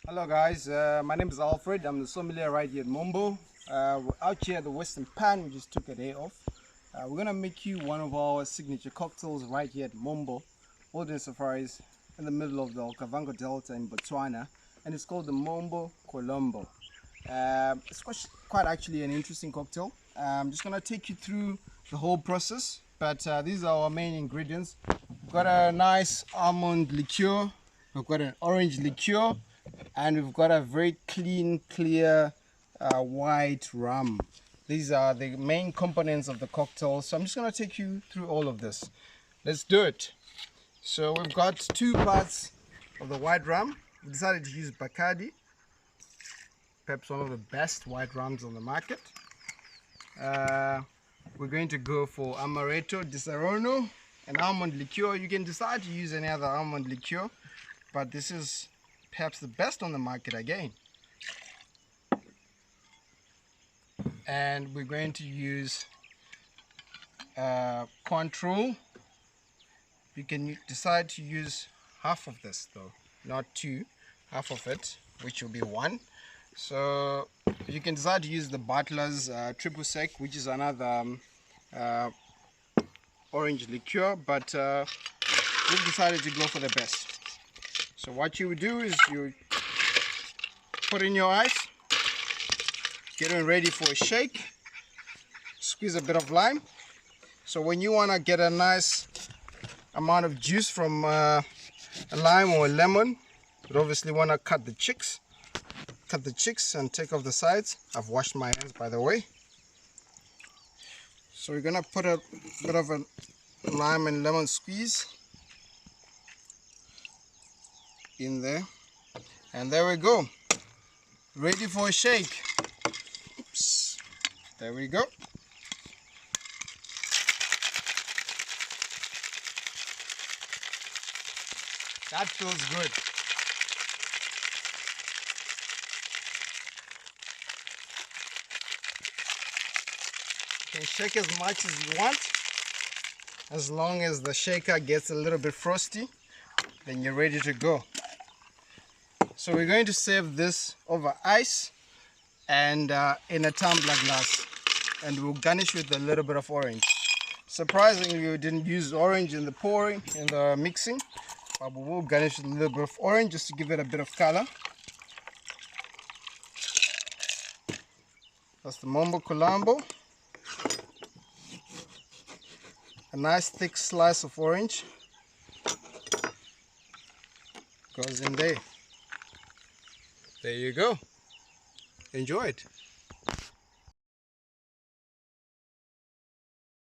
Hello guys, my name is Alfred. I'm the sommelier right here at Mombo. We're out here at the Western Pan. We just took a day off. We're gonna make you one of our signature cocktails right here at Mombo Wilderness Safaris in the middle of the Okavango Delta in Botswana, and it's called the Mombo Calombo. It's quite actually an interesting cocktail. I'm just gonna take you through the whole process, but these are our main ingredients. We've got a nice almond liqueur, we've got an orange liqueur, and we've got a very clean, clear white rum. These are the main components of the cocktail, so I'm just going to take you through all of this. Let's do it. So we've got 2 parts of the white rum. We decided to use Bacardi, perhaps one of the best white rums on the market. We're going to go for Amaretto, Disaronno, and almond liqueur. You can decide to use any other almond liqueur, but this is perhaps the best on the market again. And we're going to use Cointreau. You can decide to use half of this though, not 2, half of it, which will be 1. So you can decide to use the Butler's triple sec, which is another orange liqueur, but we've decided to go for the best. So what you would do is you put in your ice, getting ready for a shake, squeeze a bit of lime. So when you want to get a nice amount of juice from a lime or a lemon, you obviously want to cut the chicks and take off the sides. I've washed my hands, by the way. So we're gonna put a bit of a lime and lemon squeeze in there, and there we go, ready for a shake. Oops, there we go. That feels good. You can shake as much as you want, as long as the shaker gets a little bit frosty, then you're ready to go. So we're going to serve this over ice and in a tumbler glass, and we'll garnish with a little bit of orange. Surprisingly, we didn't use orange in the pouring, in the mixing, but we will garnish with a little bit of orange just to give it a bit of color. That's the Mombo Calombo. A nice thick slice of orange goes in there. There you go. Enjoy it.